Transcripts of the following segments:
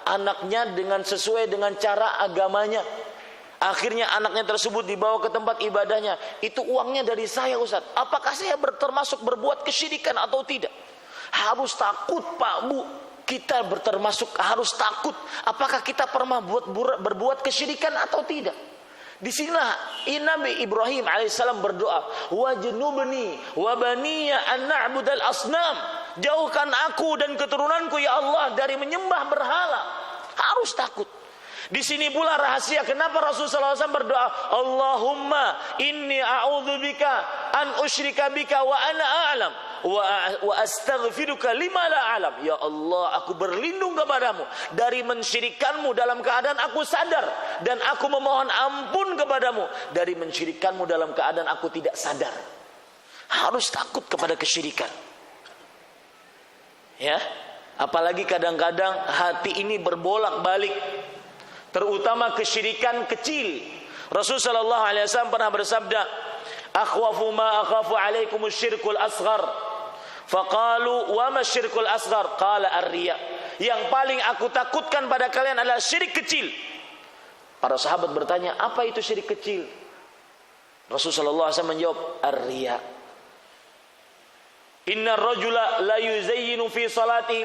anaknya dengan sesuai dengan cara agamanya. Akhirnya anaknya tersebut dibawa ke tempat ibadahnya. Itu uangnya dari saya, Ustaz. Apakah saya termasuk berbuat kesyirikan atau tidak? Harus takut, Pak, Bu. Kita termasuk harus takut. Apakah kita pernah berbuat kesyirikan atau tidak? Di sinilah Nabi Ibrahim alaihissalam berdoa, wajnubni wa baniya an na'budal asnam. Jauhkan aku dan keturunanku ya Allah dari menyembah berhala. Harus takut. Di sini pula rahasia kenapa Rasulullah SAW berdoa, Allahumma inni a'udzubika an usyrika bika wa ana a'lam wa astaghfiruka lima la a'lam. Ya Allah, aku berlindung kepadamu dari mensyirikanmu dalam keadaan aku sadar, dan aku memohon ampun kepadamu dari mensyirikanmu dalam keadaan aku tidak sadar. Harus takut kepada kesyirikan. Ya, apalagi kadang-kadang hati ini berbolak-balik, terutama kesyirikan kecil. Rasulullah sallallahu alaihi wasallam pernah bersabda, akhwafu ma akhafu alaikum syirkul asghar. Faqalu wa ma syirkul asghar? Qala ar-riya. Yang paling aku takutkan pada kalian adalah syirik kecil. Para sahabat bertanya, apa itu syirik kecil? Rasulullah sallallahu alaihi wasallam menjawab, ar-riya. Inna rajula la yuzayyinu fi salatihi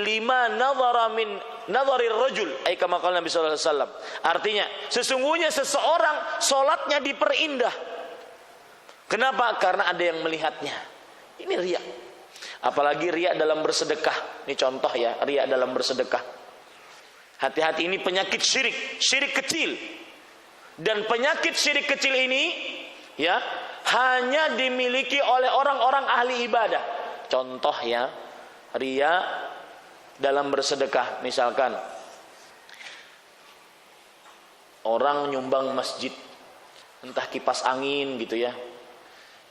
lima nadhara min nadhari rajul, ay kama qala Nabi sallallahu alaihi wasallam. Artinya, sesungguhnya seseorang salatnya diperindah. Kenapa? Karena ada yang melihatnya. Ini riya. Apalagi riya dalam bersedekah. Ini contoh ya, riya dalam bersedekah. Hati-hati, ini penyakit syirik kecil. Dan penyakit syirik kecil ini ya hanya dimiliki oleh orang-orang ahli ibadah. Contoh ya, riya dalam bersedekah. Misalkan orang nyumbang masjid, entah kipas angin gitu ya,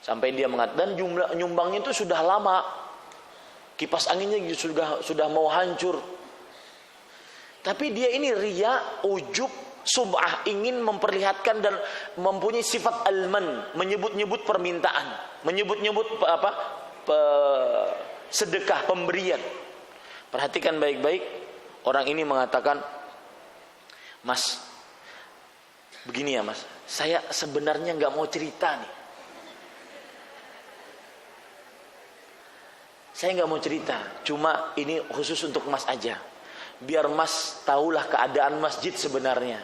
sampai dia mengatakan, dan jumlah nyumbangnya itu sudah lama, kipas anginnya sudah mau hancur, tapi dia ini riya, ujub, sum'ah, ingin memperlihatkan dan mempunyai sifat alman, menyebut-nyebut permintaan, menyebut-nyebut sedekah, pemberian. Perhatikan baik-baik. Orang ini mengatakan, Mas, begini ya Mas, saya sebenarnya nggak mau cerita nih. Saya nggak mau cerita, cuma ini khusus untuk Mas aja, biar Mas tahulah keadaan masjid sebenarnya.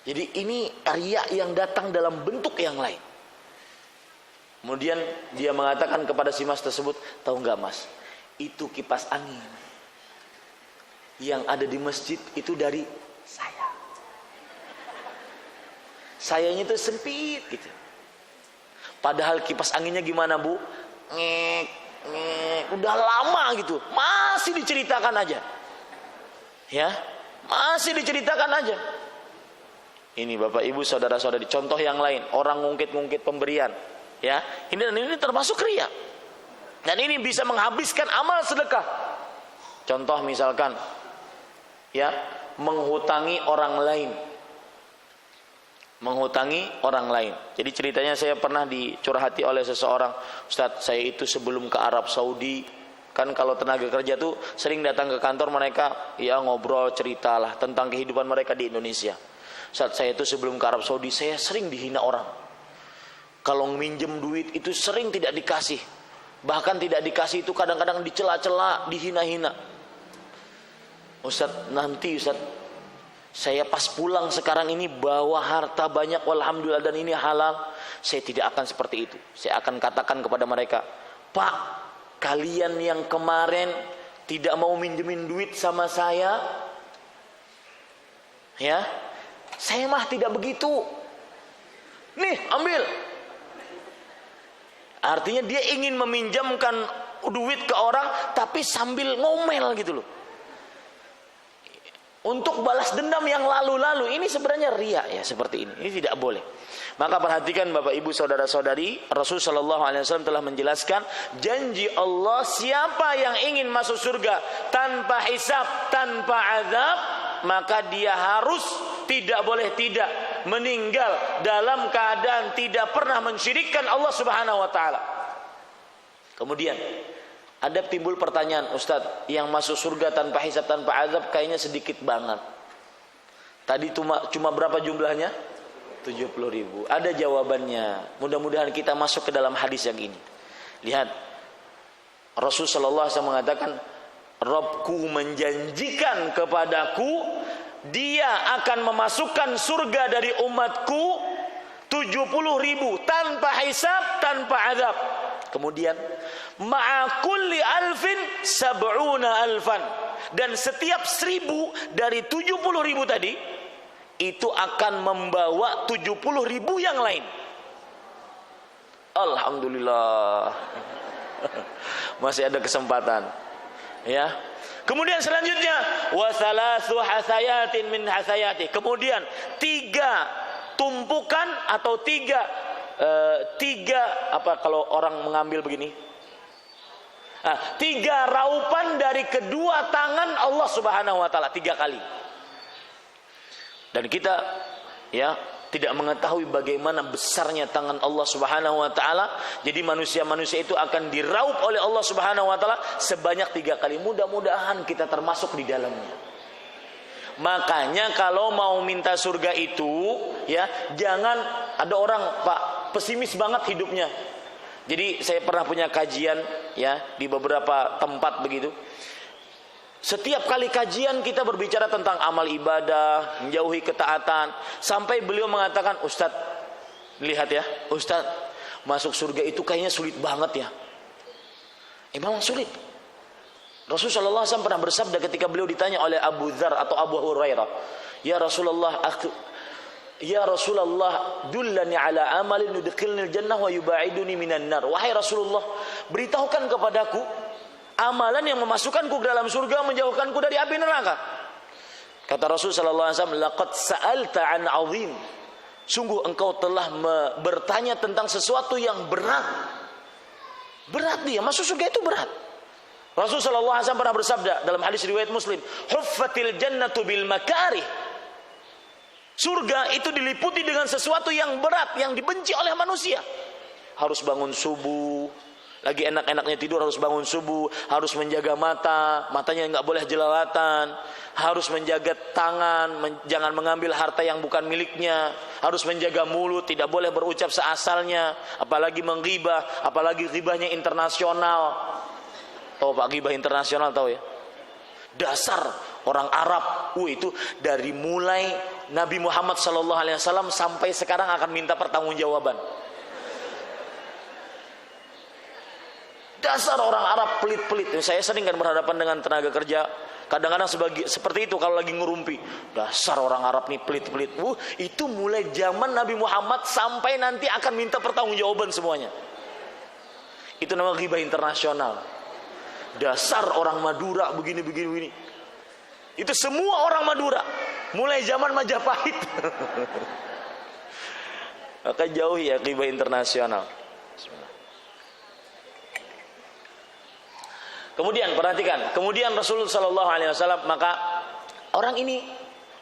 Jadi ini riya yang datang dalam bentuk yang lain. Kemudian dia mengatakan kepada si Mas tersebut, tahu nggak Mas, itu kipas angin yang ada di masjid itu dari saya. Sayanya itu sempit gitu. Padahal kipas anginnya gimana Bu? Ngek, udah lama gitu, masih diceritakan aja. Ya, masih diceritakan aja. Ini Bapak Ibu saudara-saudari, contoh yang lain, orang ngungkit-ngungkit pemberian. Ya, ini termasuk riya. Dan ini bisa menghabiskan amal sedekah. Contoh misalkan, ya, menghutangi orang lain. Menghutangi orang lain. Jadi ceritanya saya pernah dicurhati oleh seseorang, Ustadz, saya itu sebelum ke Arab Saudi, kan kalau tenaga kerja tuh sering datang ke kantor mereka, ya ngobrol, ceritalah tentang kehidupan mereka di Indonesia. Ustadz, saya itu sebelum ke Arab Saudi, saya sering dihina orang. Kalau minjem duit itu sering tidak dikasih. Bahkan tidak dikasih itu kadang-kadang dicela-cela, dihina-hina. Ustadz, nanti Ustadz, saya pas pulang sekarang ini bawa harta banyak, walhamdulillah, dan ini halal, saya tidak akan seperti itu. Saya akan katakan kepada mereka, Pak, kalian yang kemarin tidak mau minjemin duit sama saya, ya, saya mah tidak begitu. Nih, ambil. Artinya dia ingin meminjamkan duit ke orang, tapi sambil ngomel gitu loh, untuk balas dendam yang lalu-lalu. Ini sebenarnya riya ya, seperti ini. Ini tidak boleh. Maka perhatikan Bapak Ibu saudara-saudari, Rasulullah sallallahu alaihi wasallam telah menjelaskan janji Allah, siapa yang ingin masuk surga tanpa hisab, tanpa azab, maka dia harus, tidak boleh tidak, meninggal dalam keadaan tidak pernah mensyirikkan Allah Subhanahu wa taala. Kemudian Ada timbul pertanyaan, Ustadz, yang masuk surga tanpa hisab tanpa azab kayaknya sedikit banget. Tadi cuma berapa jumlahnya? 70.000. Ada jawabannya. Mudah-mudahan kita masuk ke dalam hadis yang ini. Lihat, Rasul sallallahu alaihi wasallam mengatakan, Rabbku menjanjikan kepadaku, Dia akan memasukkan surga dari umatku 70.000 tanpa hisab, tanpa azab. Kemudian ma'a kulli alfin sab'una alfan, dan setiap 1.000 dari 70.000 tadi itu akan membawa 70.000 yang lain. Alhamdulillah. Masih ada kesempatan. Ya. Kemudian selanjutnya wa thalathu hasayatin min hasayati. Kemudian 3 tumpukan atau 3 apa kalau orang mengambil begini? 3 raupan dari kedua tangan Allah Subhanahu wa taala 3 kali. Dan kita ya tidak mengetahui bagaimana besarnya tangan Allah Subhanahu wa taala. Jadi manusia-manusia itu akan diraup oleh Allah Subhanahu wa taala sebanyak 3 kali. Mudah-mudahan kita termasuk di dalamnya. Makanya kalau mau minta surga itu ya, jangan ada orang, Pak, pesimis banget hidupnya. Jadi saya pernah punya kajian ya di beberapa tempat begitu. Setiap kali kajian kita berbicara tentang amal ibadah, menjauhi ketaatan, sampai beliau mengatakan, Ustadz, lihat ya, Ustadz, masuk surga itu kayaknya sulit banget ya. Memang sulit. Rasulullah SAW pernah bersabda ketika beliau ditanya oleh Abu Dzar atau Abu Hurairah, Ya Rasulullah, dullani ala amalin yudkhilnil jannah wa yubaiduni minan nar. Wahai Rasulullah, beritahukan kepadaku amalan yang memasukkanku ke dalam surga, menjauhkanku dari api neraka. Kata Rasul sallallahu alaihi wasallam, laqad sa'alta an 'azim. Sungguh engkau telah bertanya tentang sesuatu yang berat. Berat dia, masuk surga itu berat. Rasul sallallahu alaihi wasallam pernah bersabda dalam hadis riwayat Muslim, huffatil jannatu bil makarih. Surga itu diliputi dengan sesuatu yang berat, yang dibenci oleh manusia. Harus bangun subuh, lagi enak-enaknya tidur harus bangun subuh, harus menjaga matanya nggak boleh jelalatan, harus menjaga tangan, jangan mengambil harta yang bukan miliknya, harus menjaga mulut, tidak boleh berucap seasalnya, apalagi menggibah, apalagi ghibahnya internasional. Tahu Pak, ghibah internasional tahu ya? Dasar orang Arab, itu dari mulai Nabi Muhammad SAW sampai sekarang akan minta pertanggungjawaban. Dasar orang Arab pelit-pelit. Saya sering kan berhadapan dengan tenaga kerja, kadang-kadang seperti itu kalau lagi ngurumpi. Dasar orang Arab nih pelit-pelit. Itu mulai zaman Nabi Muhammad sampai nanti akan minta pertanggungjawaban semuanya. Itu namanya ghibah internasional. Dasar orang Madura begini. Itu semua orang Madura, mulai zaman Majapahit. Maka jauhi ya ghibah internasional. Kemudian perhatikan, kemudian Rasulullah sallallahu alaihi wasallam, maka orang ini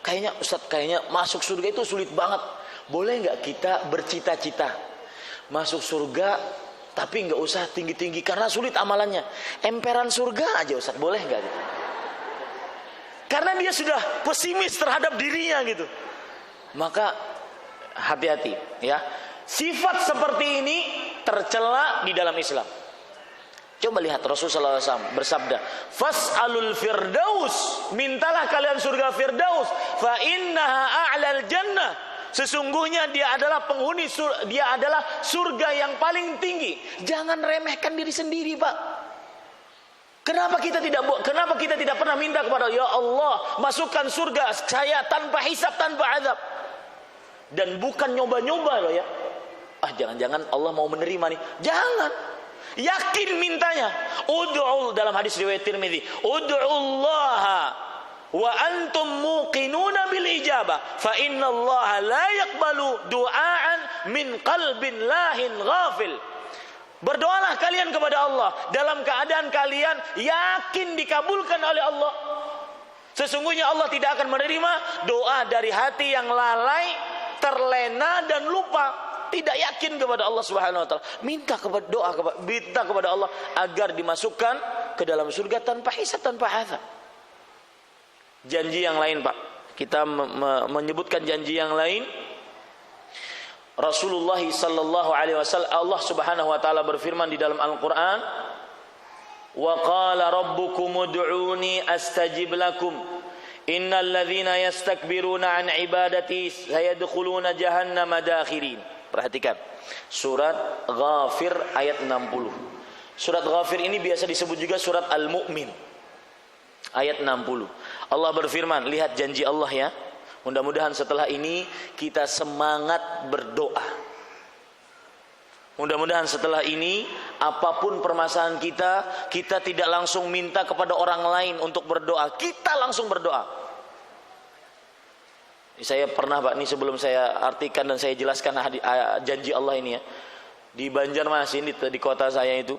kayaknya, Ustadz, kayaknya masuk surga itu sulit banget. Boleh nggak kita bercita-cita masuk surga tapi nggak usah tinggi-tinggi karena sulit amalannya. Emperan surga aja Ustadz, boleh nggak gitu? Karena dia sudah pesimis terhadap dirinya gitu. Maka hati-hati ya. Sifat seperti ini tercela di dalam Islam. Coba lihat Rasulullah SAW bersabda, Fas'alul firdaus, mintalah kalian surga firdaus, fa innaha a'lal jannah. Sesungguhnya dia adalah penghuni dia adalah surga yang paling tinggi. Jangan remehkan diri sendiri, Pak. Kenapa kita tidak pernah minta kepada Ya Allah, masukkan surga saya tanpa hisab, tanpa azab. Dan bukan nyoba-nyoba loh ya. Jangan-jangan Allah mau menerima nih. Jangan. Yakin mintanya. Ud'u, dalam hadis riwayat Tirmidzi, ud'ullaha wa antum muqinuna bil ijabah fa innallaha la yaqbalu du'aan min qalbin lahin ghafil. Berdoalah kalian kepada Allah dalam keadaan kalian yakin dikabulkan oleh Allah. Sesungguhnya Allah tidak akan menerima doa dari hati yang lalai, terlena dan lupa. tidak yakin kepada Allah Subhanahu wa taala, minta kepada Allah agar dimasukkan ke dalam surga tanpa hisab, tanpa azab. Janji yang lain, Pak. Kita menyebutkan janji yang lain. Rasulullah sallallahu alaihi wasallam, Allah Subhanahu wa taala berfirman di dalam Al-Qur'an, "Wa qala rabbukum ud'uni astajib lakum. Innal ladzina yastakbiruna an ibadati sayadkhuluna jahannama dakhirin." Perhatikan. Surat Ghafir ayat 60. Surat Ghafir ini biasa disebut juga surat Al-Mu'min. Ayat 60. Allah berfirman, lihat janji Allah ya. Mudah-mudahan setelah ini kita semangat berdoa. Mudah-mudahan setelah ini apapun permasalahan kita tidak langsung minta kepada orang lain untuk berdoa. Kita langsung berdoa. Saya pernah, Pak, ini sebelum saya artikan dan saya jelaskan janji Allah ini ya. Di Banjarmasin di kota saya itu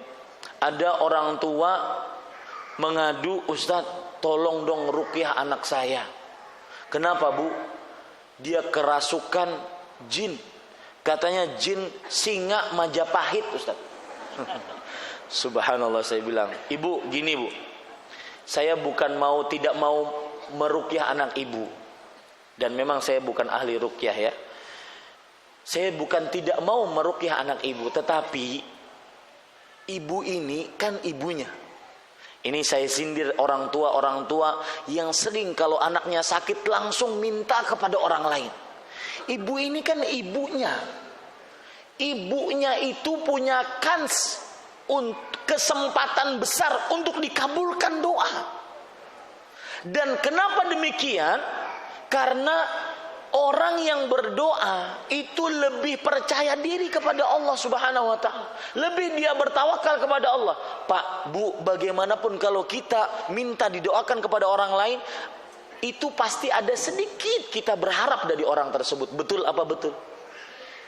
ada orang tua mengadu, "Ustadz, tolong dong ruqyah anak saya. Kenapa, Bu? Dia kerasukan jin. Katanya jin singa Majapahit, Ustaz." Subhanallah, saya bilang, "Ibu, gini Bu, saya bukan tidak mau meruqyah anak ibu. Dan memang saya bukan ahli ruqyah ya. Saya bukan tidak mau meruqyah anak ibu, tetapi ibu ini kan ibunya." Ini saya sindir orang tua yang sering kalau anaknya sakit langsung minta kepada orang lain. Ibu ini kan ibunya. Ibunya itu punya kans, kesempatan besar untuk dikabulkan doa. Dan kenapa demikian? Karena orang yang berdoa itu lebih percaya diri kepada Allah Subhanahu wa taala. Lebih dia bertawakal kepada Allah. Pak, Bu, bagaimanapun kalau kita minta didoakan kepada orang lain, itu pasti ada sedikit kita berharap dari orang tersebut. Betul apa betul?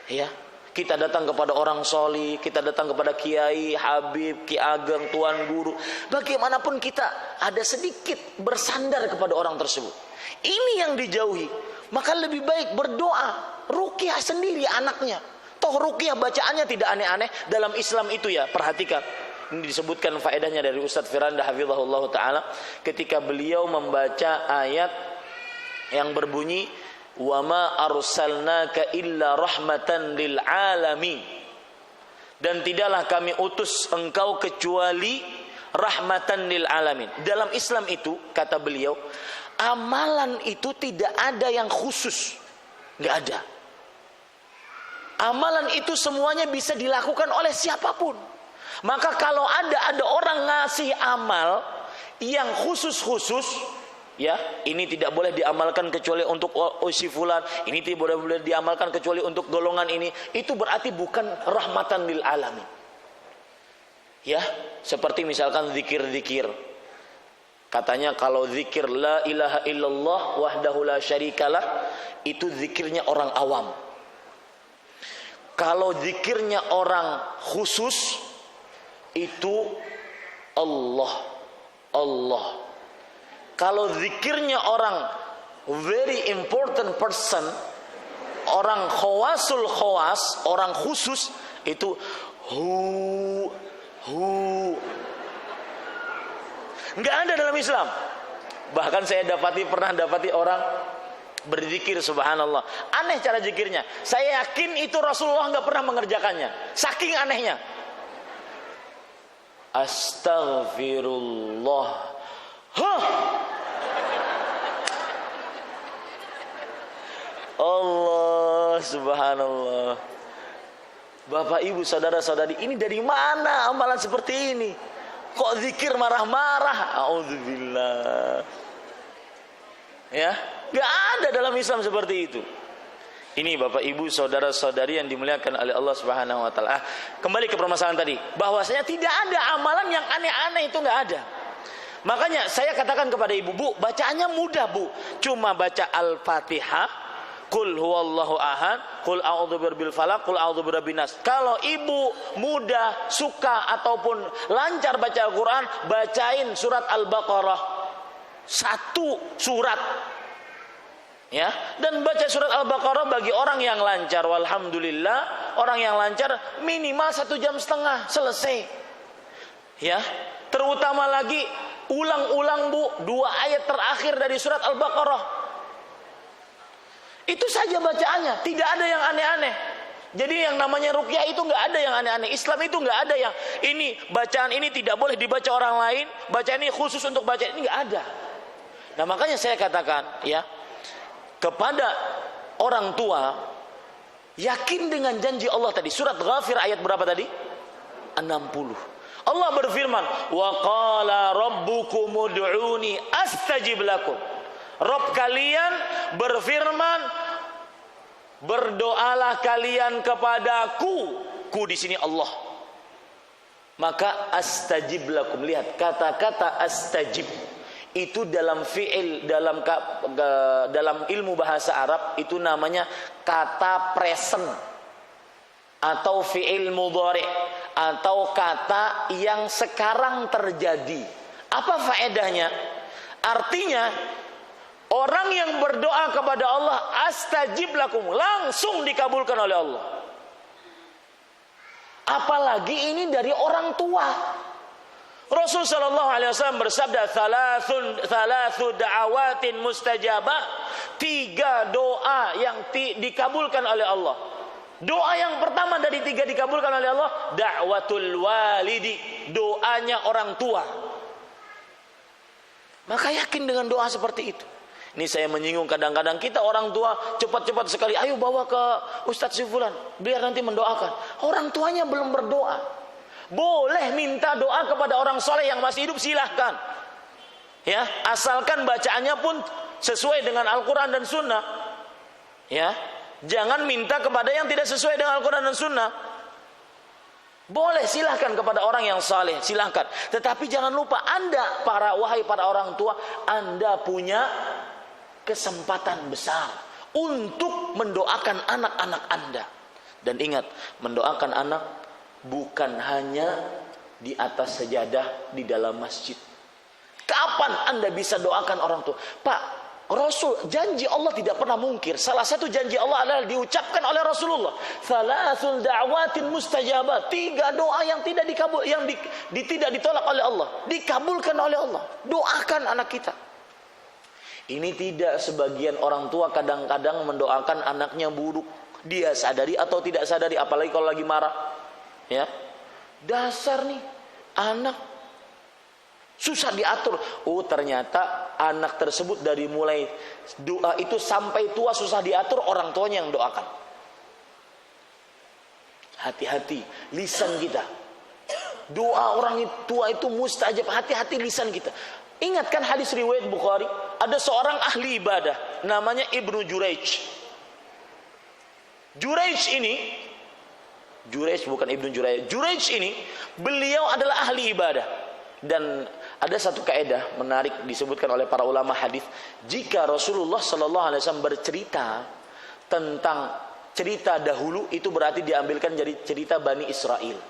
Ya. Kita datang kepada orang soli, kita datang kepada kiai, habib, ki ageng, tuan guru. Bagaimanapun kita ada sedikit bersandar kepada orang tersebut. Ini yang dijauhi. Maka lebih baik berdoa, ruqyah sendiri anaknya. Toh ruqyah bacaannya tidak aneh-aneh dalam Islam itu ya. Perhatikan. Ini disebutkan faedahnya dari Ustadz Firanda hafizahullah ta'ala. Ketika beliau membaca ayat yang berbunyi, "Wa ma arsalnaka illa rahmatan lil alamin." Dan tidaklah kami utus engkau kecuali rahmatan lil alamin. Dalam Islam itu, kata beliau, amalan itu tidak ada yang khusus. Nggak ada. Amalan itu semuanya bisa dilakukan oleh siapapun. Maka kalau ada orang ngasih amal yang khusus-khusus, ya, ini tidak boleh diamalkan kecuali untuk si fulan, ini tidak boleh diamalkan kecuali untuk golongan ini, itu berarti bukan rahmatan lil alamin. Ya, seperti misalkan zikir-zikir. Katanya kalau zikir la ilaha illallah wahdahu la syarikalah, itu zikirnya orang awam. Kalau zikirnya orang khusus, itu Allah. Kalau zikirnya orang very important person, orang khawasul khawas, orang khusus, itu hu. Nggak ada dalam Islam. Bahkan saya pernah dapati orang berzikir, subhanallah, aneh cara zikirnya. Saya yakin itu Rasulullah nggak pernah mengerjakannya, saking anehnya. Astaghfirullah. Allah, subhanallah. Bapak, ibu, saudara-saudari, ini dari mana amalan seperti ini? Kok zikir marah-marah? A'udzubillah. Ya, nggak ada dalam Islam seperti itu. Ini Bapak Ibu saudara-saudari yang dimuliakan oleh Allah Subhanahu wa taala. Kembali ke permasalahan tadi, bahwasanya tidak ada amalan yang aneh-aneh, itu nggak ada. Makanya saya katakan kepada Ibu, Bu, bacaannya mudah, Bu. Cuma baca Al-Fatihah, Qul huwallahu ahad, Qul a'udzu birabbil falaq, Qul a'udzu birabbin nas. Kalau Ibu mudah, suka ataupun lancar baca Al-Qur'an, bacain surat Al-Baqarah. Satu surat. Ya, dan baca surat Al-Baqarah bagi orang yang lancar, walhamdulillah, orang yang lancar minimal 1,5 jam selesai. Ya, terutama lagi ulang-ulang Bu 2 ayat terakhir dari surat Al-Baqarah. Itu saja bacaannya, tidak ada yang aneh-aneh. Jadi yang namanya ruqyah itu nggak ada yang aneh-aneh. Islam itu nggak ada yang ini bacaan ini tidak boleh dibaca orang lain, bacaan ini khusus untuk baca ini, nggak ada. Nah makanya saya katakan ya, kepada orang tua, yakin dengan janji Allah tadi. Surat Ghafir ayat berapa tadi? 60. Allah berfirman, wa qala rabbukum ud'uni astajib lakum. Rabb kalian berfirman, berdoalah kalian kepadaku. Ku di sini Allah. Maka astajib lakum. Lihat kata-kata astajib itu dalam fi'il, dalam ilmu bahasa Arab itu namanya kata present atau fi'il mudhari atau kata yang sekarang terjadi. Apa faedahnya? Artinya orang yang berdoa kepada Allah astajib lakum, langsung dikabulkan oleh Allah. Apalagi ini dari orang tua. Rasul sallallahu alaihi wasallam bersabda, thalathu da'awatin mustajabah, 3 doa yang dikabulkan oleh Allah. Doa yang pertama dari 3 dikabulkan oleh Allah, da'watul walidi, doanya orang tua. Maka yakin dengan doa seperti itu. Ini saya menyinggung kadang-kadang kita orang tua cepat-cepat sekali, ayo bawa ke Ustadz Sifulan biar nanti mendoakan. Orang tuanya belum berdoa. Boleh minta doa kepada orang soleh yang masih hidup, silahkan. Ya, asalkan bacaannya pun sesuai dengan Al-Quran dan Sunnah. Ya, jangan minta kepada yang tidak sesuai dengan Al-Quran dan Sunnah. Boleh, silahkan kepada orang yang saleh, silahkan. Tetapi jangan lupa Anda, wahai para orang tua, Anda punya kesempatan besar untuk mendoakan anak-anak Anda. Dan ingat, mendoakan anak bukan hanya di atas sajadah di dalam masjid. Kapan Anda bisa doakan orang tua? Pak, Rasul, janji Allah tidak pernah mungkir. Salah satu janji Allah adalah diucapkan oleh Rasulullah. Thalathul da'watin mustajabah. 3 doa yang tidak dikabul, tidak ditolak oleh Allah, dikabulkan oleh Allah. Doakan anak kita. Ini tidak sebagian orang tua kadang-kadang mendoakan anaknya buruk. Dia sadari atau tidak sadari, apalagi kalau lagi marah. Ya, dasar nih anak susah diatur. Oh ternyata anak tersebut dari mulai doa itu sampai tua susah diatur, orang tuanya yang doakan. Hati-hati lisan kita. Doa orang tua itu mustajab. Hati-hati lisan kita. Ingatkan hadis riwayat Bukhari, ada seorang ahli ibadah namanya Ibnu Jurayj. Jurayj bukan Ibnu Jurayj. Jurayj ini beliau adalah ahli ibadah. Dan ada satu kaidah menarik disebutkan oleh para ulama hadis, jika Rasulullah sallallahu alaihi wasallam bercerita tentang cerita dahulu, itu berarti diambilkan dari cerita Bani Israel.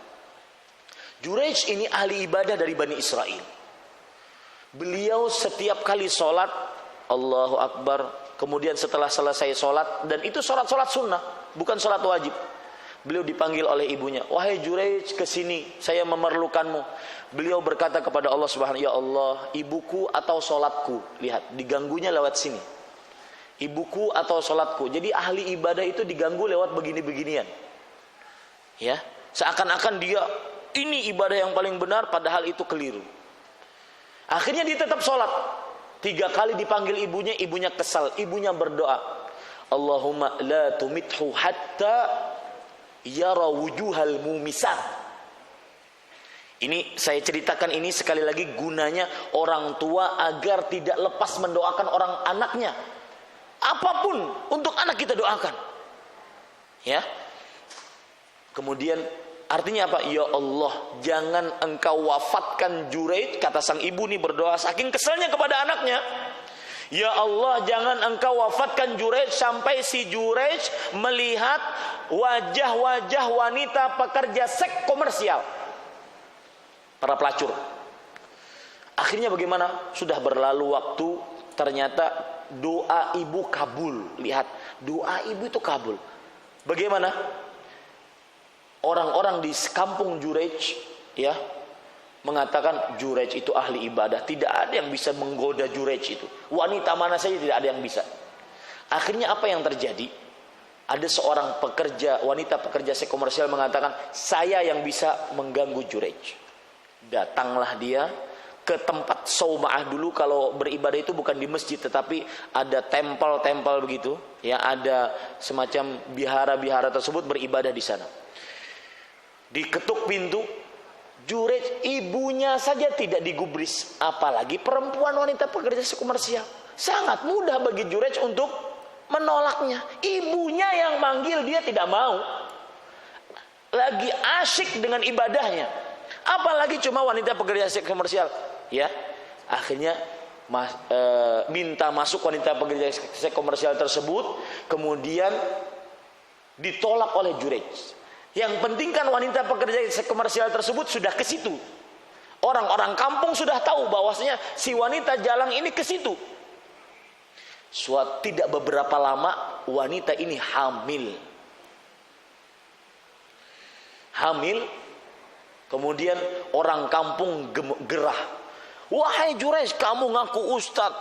Jurayj ini ahli ibadah dari Bani Israel. Beliau setiap kali sholat Allahu Akbar, kemudian setelah selesai sholat, dan itu sholat sunnah, bukan sholat wajib, beliau dipanggil oleh ibunya, wahai Jurayj, kesini, saya memerlukanmu. Beliau berkata kepada Allah Subhanahu, ya Allah, ibuku atau sholatku. Lihat, diganggunya lewat sini, ibuku atau sholatku. Jadi ahli ibadah itu diganggu lewat begini-beginian. Ya, seakan-akan dia ini ibadah yang paling benar, padahal itu keliru. Akhirnya dia tetap sholat. 3 kali dipanggil ibunya kesal. Ibunya berdoa, Allahumma la tumithu hatta yara wujuhal mumisat. Ini saya ceritakan ini sekali lagi gunanya orang tua agar tidak lepas mendoakan orang anaknya. Apapun untuk anak kita doakan. Ya. Kemudian artinya apa? Ya Allah, jangan engkau wafatkan Jurayj, kata sang ibu nih berdoa saking keselnya kepada anaknya. Ya Allah, jangan engkau wafatkan Jurayj sampai si Jurayj melihat wajah-wajah wanita pekerja seks komersial, para pelacur. Akhirnya bagaimana? Sudah berlalu waktu, ternyata doa ibu kabul. Lihat, doa ibu itu kabul. Bagaimana? Orang-orang di kampung Jurej, ya, mengatakan Jurej itu ahli ibadah. Tidak ada yang bisa menggoda Jurej itu. Wanita mana saja tidak ada yang bisa. Akhirnya apa yang terjadi? Ada seorang wanita pekerja seks komersial mengatakan, saya yang bisa mengganggu Jurej. Datanglah dia ke tempat Sauma'ah dulu. Kalau beribadah itu bukan di masjid, tetapi ada tempel-tempel begitu, ya, ada semacam bihara-bihara tersebut, beribadah di sana. Diketuk pintu, Jurej ibunya saja tidak digubris, apalagi perempuan wanita pekerja seks komersial. Sangat mudah bagi Jurej untuk menolaknya. Ibunya yang manggil, dia tidak mau. Lagi asyik dengan ibadahnya, apalagi cuma wanita pekerja seks komersial. Ya, akhirnya minta masuk wanita pekerja seks komersial tersebut, kemudian ditolak oleh Jurej. Yang penting kan wanita pekerja seks komersial tersebut sudah ke situ. Orang-orang kampung sudah tahu bahwasanya si wanita jalang ini ke situ. Tidak beberapa lama wanita ini hamil. Kemudian orang kampung gerah. Wahai Jurej, kamu ngaku ustadz,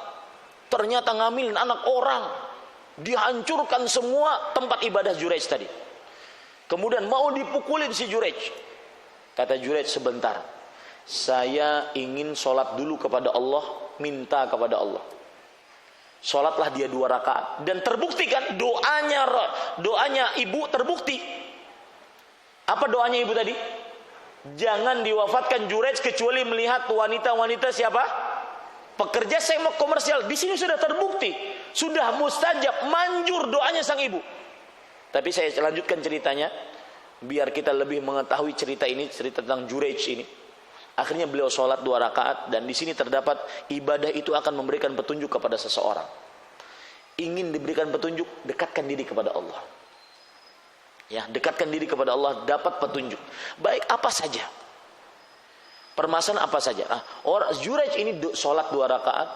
ternyata ngamilin anak orang. Dihancurkan semua tempat ibadah Jurej tadi. Kemudian mau dipukulin si Jurej. Kata Jurej, sebentar, saya ingin sholat dulu kepada Allah, minta kepada Allah. Sholatlah dia 2 rakaat. Dan terbukti kan doanya ibu terbukti. Apa doanya ibu tadi? Jangan diwafatkan Jurej kecuali melihat wanita-wanita siapa? Pekerja seks komersial. Di sini sudah terbukti, sudah mustajab, manjur doanya sang ibu. Tapi saya lanjutkan ceritanya biar kita lebih mengetahui cerita ini, cerita tentang Jurej ini. Akhirnya beliau sholat 2 rakaat, dan di sini terdapat ibadah itu akan memberikan petunjuk kepada seseorang. Ingin diberikan petunjuk, dekatkan diri kepada Allah. Ya, dekatkan diri kepada Allah, dapat petunjuk. Baik apa saja, permasalahan apa saja. Orang Jurej ini sholat 2 rakaat,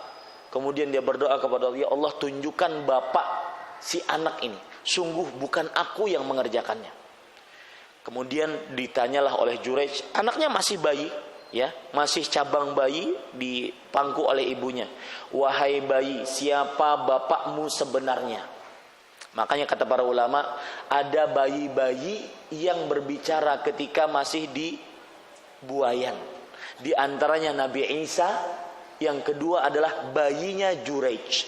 kemudian dia berdoa kepada Allah, ya Allah, tunjukkan bapak si anak ini. Sungguh bukan aku yang mengerjakannya. Kemudian ditanyalah oleh Jurej, anaknya masih bayi, ya, masih cabang bayi, dipangku oleh ibunya. Wahai bayi, siapa bapakmu sebenarnya? Makanya kata para ulama, ada bayi-bayi yang berbicara ketika masih di buayan. Di antaranya Nabi Isa, yang kedua adalah bayinya Jurej.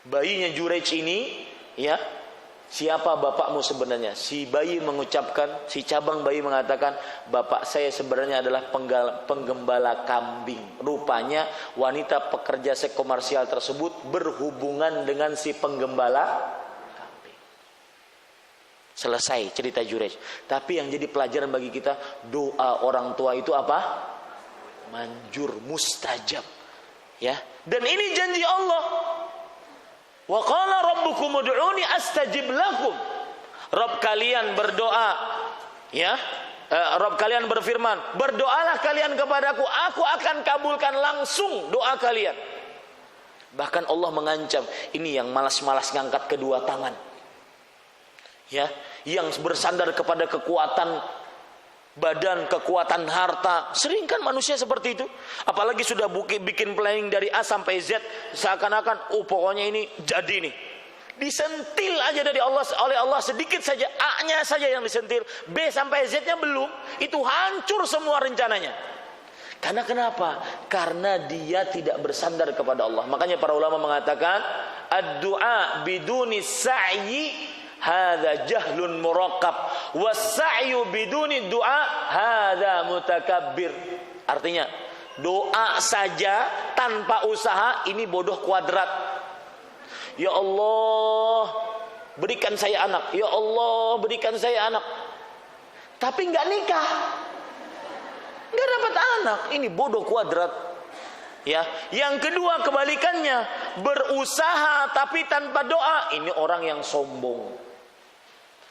Bayinya Jurej ini, ya, siapa bapakmu sebenarnya? Si bayi mengucapkan, si cabang bayi mengatakan, bapak saya sebenarnya adalah penggembala kambing. Rupanya wanita pekerja seks komersial tersebut berhubungan dengan si penggembala kambing. Selesai cerita Jurej. Tapi yang jadi pelajaran bagi kita, doa orang tua itu apa? Manjur, mustajab. Ya. Dan ini janji Allah. Wa qala rabbukum ud'uni astajib lakum. Rabb kalian berdoa, ya. Rabb kalian berfirman, berdoalah kalian kepadaku, aku akan kabulkan langsung doa kalian. Bahkan Allah mengancam, ini yang malas-malas ngangkat kedua tangan, ya, yang bersandar kepada kekuatan badan, kekuatan harta. Sering kan manusia seperti itu. Apalagi sudah bikin planning dari A sampai Z, seakan-akan pokoknya ini jadi nih. Disentil aja dari Allah, oleh Allah sedikit saja, A-nya saja yang disentil, B sampai Z-nya belum, itu hancur semua rencananya. Karena kenapa? Karena dia tidak bersandar kepada Allah. Makanya para ulama mengatakan, ad-du'a biduni sa'yi hadza jahlun murakkab, was-sa'yu biduni du'a hadza mutakabbir. Artinya, doa saja tanpa usaha ini bodoh kuadrat. Ya Allah, berikan saya anak. Ya Allah, berikan saya anak. Tapi enggak nikah, enggak dapat anak. Ini bodoh kuadrat. Ya, yang kedua kebalikannya, berusaha tapi tanpa doa, ini orang yang sombong.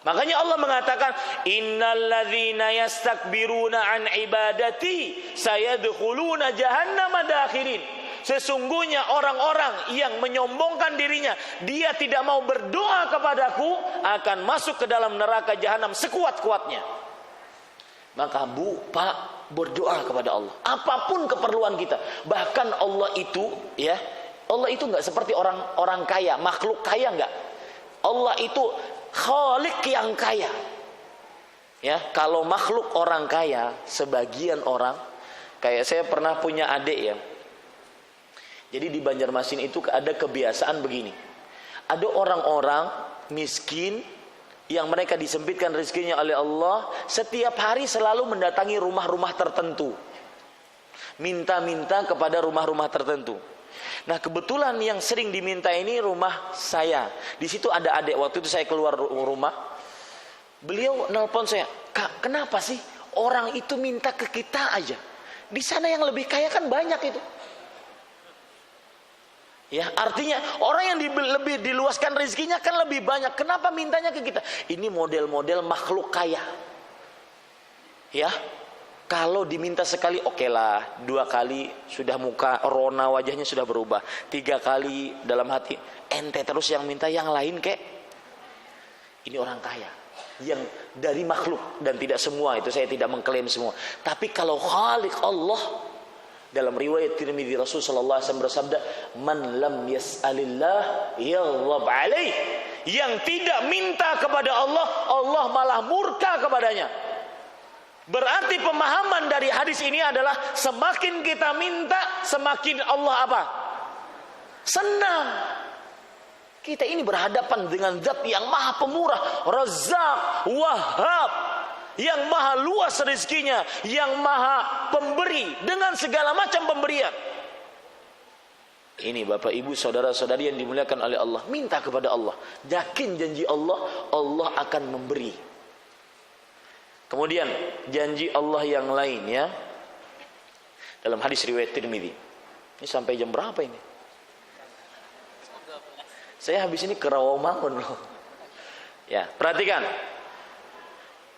Makanya Allah mengatakan, innalladzina yastakbiruna an ibadati sayadkhuluna jahannama dakhirin. sesungguhnya orang-orang yang menyombongkan dirinya, dia tidak mau berdoa kepadaku, akan masuk ke dalam neraka jahanam sekuat-kuatnya. Maka Pak, berdoa kepada Allah. Apapun keperluan kita. Bahkan Allah itu, ya, Allah itu nggak seperti orang kaya, makhluk kaya nggak. Allah itu Khalik yang kaya. Ya, kalau makhluk orang kaya, sebagian orang, kayak saya pernah punya adik ya. Jadi di Banjarmasin itu ada kebiasaan begini. Ada orang-orang miskin yang mereka disempitkan rezekinya oleh Allah, setiap hari selalu mendatangi rumah-rumah tertentu. Minta-minta kepada rumah-rumah tertentu. Nah, kebetulan yang sering diminta ini rumah saya. Di situ ada adik. Waktu itu saya keluar rumah, beliau nelpon saya, "Kak, kenapa sih orang itu minta ke kita aja? Di sana yang lebih kaya kan banyak itu." Ya, artinya orang yang lebih diluaskan rezekinya kan lebih banyak. Kenapa mintanya ke kita? Ini model-model makhluk kaya. Ya. Kalau diminta sekali, oke lah. 2 kali sudah muka rona wajahnya sudah berubah. 3 kali dalam hati, ente terus yang minta yang lain kek. Ini orang kaya yang dari makhluk, dan tidak semua itu, saya tidak mengklaim semua. Tapi kalau Khalik Allah, dalam riwayat Tirmidzi Rasul sallallahu alaihi wasallam bersabda, "Man lam yas'alillah yaghdab alaih." Yang tidak minta kepada Allah, Allah malah murka kepadanya. Berarti pemahaman dari hadis ini adalah semakin kita minta, semakin Allah apa? Senang. Kita ini berhadapan dengan Zat yang Maha Pemurah, Razzaq, Wahhab, yang Maha luas rezekinya, yang Maha Pemberi dengan segala macam pemberian. Ini Bapak Ibu saudara-saudari yang dimuliakan oleh Allah, minta kepada Allah. Yakin janji Allah, Allah akan memberi. Kemudian janji Allah yang lain ya, dalam hadis riwayat Tirmidzi. Ini sampai jam berapa ini? Saya habis ini ke Rawamangun loh. Ya, perhatikan.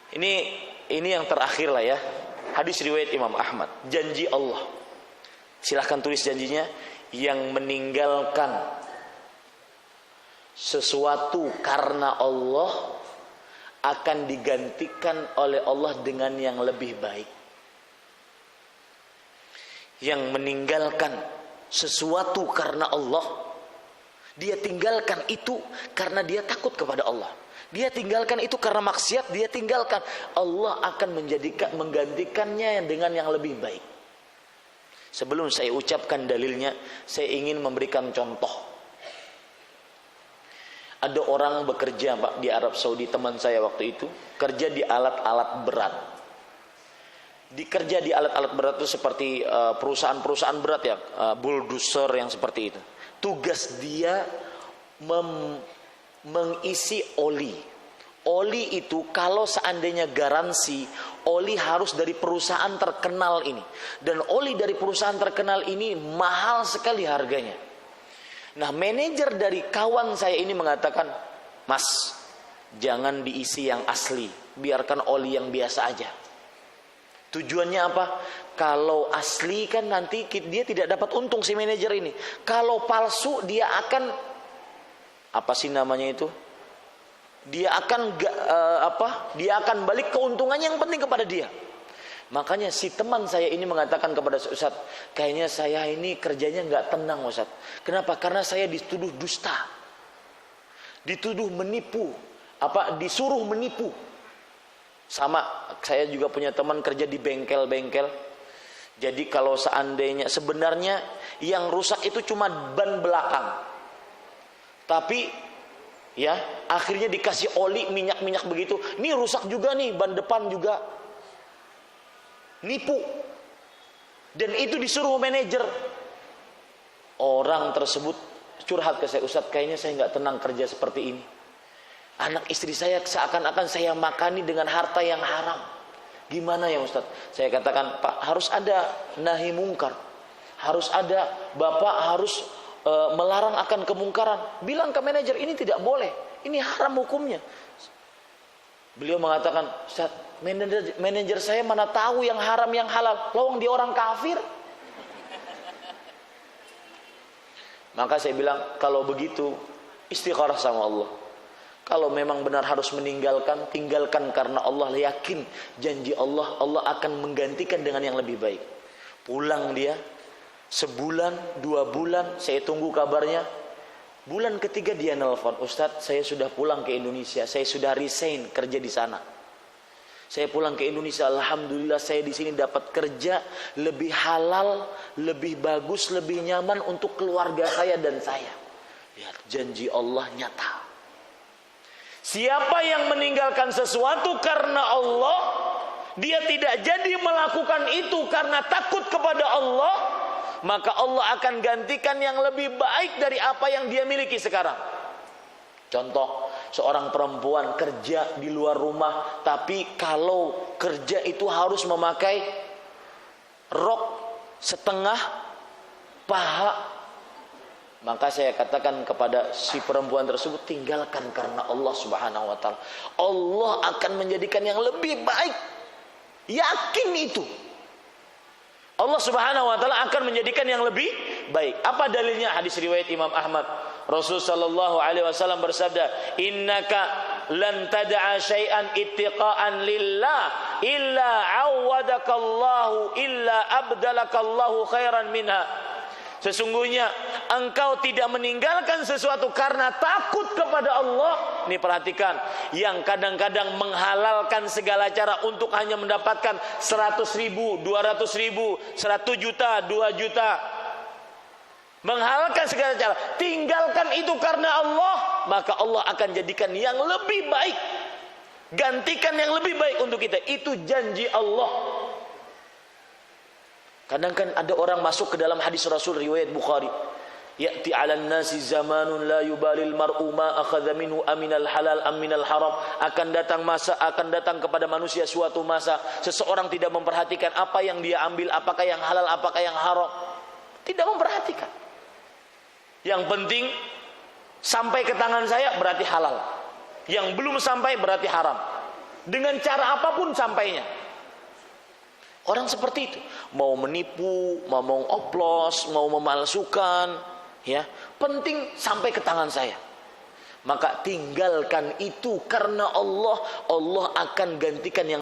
Ini yang terakhir lah ya. Hadis riwayat Imam Ahmad. Janji Allah. Silahkan tulis janjinya. Yang meninggalkan sesuatu karena Allah akan digantikan oleh Allah dengan yang lebih baik. Yang meninggalkan sesuatu karena Allah, dia tinggalkan itu karena dia takut kepada Allah. Dia tinggalkan itu karena maksiat, dia tinggalkan. Allah akan menggantikannya dengan yang lebih baik. Sebelum saya ucapkan dalilnya, saya ingin memberikan contoh. Ada orang bekerja Pak di Arab Saudi, teman saya waktu itu kerja di alat-alat berat. Dikerja di alat-alat berat itu seperti perusahaan-perusahaan berat ya, bulldozer yang seperti itu. Tugas dia mengisi oli. Oli itu kalau seandainya garansi, oli harus dari perusahaan terkenal ini. Dan oli dari perusahaan terkenal ini mahal sekali harganya. Nah, manajer dari kawan saya ini mengatakan, "Mas, jangan diisi yang asli, biarkan oli yang biasa aja." Tujuannya apa? Kalau asli kan nanti dia tidak dapat untung si manajer ini. Kalau palsu dia akan apa sih namanya itu? Dia akan dia akan balik keuntungannya yang penting kepada dia. Makanya si teman saya ini mengatakan kepada Ustaz, kayaknya saya ini kerjanya nggak tenang Ustaz. Kenapa? Karena saya dituduh dusta, dituduh menipu, disuruh menipu. Sama, saya juga punya teman kerja di bengkel-bengkel. Jadi kalau seandainya sebenarnya yang rusak itu cuma ban belakang, tapi ya akhirnya dikasih oli minyak-minyak begitu. Ini rusak juga nih, ban depan juga. Nipu. Dan itu disuruh manajer. Orang tersebut curhat ke saya, Ustaz, kayaknya saya nggak tenang kerja seperti ini. Anak istri saya seakan-akan saya makani dengan harta yang haram. Gimana ya Ustaz? Saya katakan, Pak, harus ada nahi mungkar. Harus ada, Bapak harus melarang akan kemungkaran. Bilang ke manajer, ini tidak boleh, ini haram hukumnya. Beliau mengatakan, Ustaz, manajer saya mana tahu yang haram yang halal, lawang dia orang kafir. Maka saya bilang, kalau begitu istikharah sama Allah. Kalau memang benar harus meninggalkan, tinggalkan karena Allah yakin janji Allah, Allah akan menggantikan dengan yang lebih baik. Pulang dia, sebulan, 2 bulan, saya tunggu kabarnya. Bulan ketiga dia nelpon, Ustadz saya sudah pulang ke Indonesia, saya sudah resign kerja di sana. Saya pulang ke Indonesia, alhamdulillah saya di sini dapat kerja lebih halal, lebih bagus, lebih nyaman untuk keluarga saya dan saya. Lihat, janji Allah nyata. Siapa yang meninggalkan sesuatu karena Allah, dia tidak jadi melakukan itu karena takut kepada Allah, maka Allah akan gantikan yang lebih baik dari apa yang dia miliki sekarang. Contoh, seorang perempuan kerja di luar rumah, tapi kalau kerja itu harus memakai rok setengah paha, maka saya katakan kepada si perempuan tersebut, tinggalkan karena Allah Subhanahu wa taala. Allah akan menjadikan yang lebih baik. Yakin itu. Allah Subhanahu wa taala akan menjadikan yang lebih baik. Apa dalilnya? Hadis riwayat Imam Ahmad. Rasul sallallahu alaihi wasallam bersabda, "Innaka lan tad'a syai'an ittiqa'an lillah illa 'awwadakallahu illa abdalakallahu khairan minha." Sesungguhnya engkau tidak meninggalkan sesuatu karena takut kepada Allah. Nih perhatikan, yang kadang-kadang menghalalkan segala cara untuk hanya mendapatkan 100.000, 200.000, 100 juta, 2 juta. Menghalalkan segala cara, tinggalkan itu karena Allah, maka Allah akan jadikan yang lebih baik. Gantikan yang lebih baik untuk kita. Itu janji Allah. Kadang kan ada orang masuk ke dalam hadis Rasul riwayat Bukhari. Ya'ti 'alan nasi zamanun la yubalil mar'u ma akhadha minhu aminal halal aminal haram. Akan datang kepada manusia suatu masa, seseorang tidak memperhatikan apa yang dia ambil, apakah yang halal, apakah yang haram. Tidak memperhatikan. Yang penting sampai ke tangan saya berarti halal. Yang belum sampai berarti haram. Dengan cara apapun sampainya. Orang seperti itu, mau menipu, mau oplos, mau memalsukan, ya, penting sampai ke tangan saya. Maka tinggalkan itu karena Allah, Allah akan gantikan yang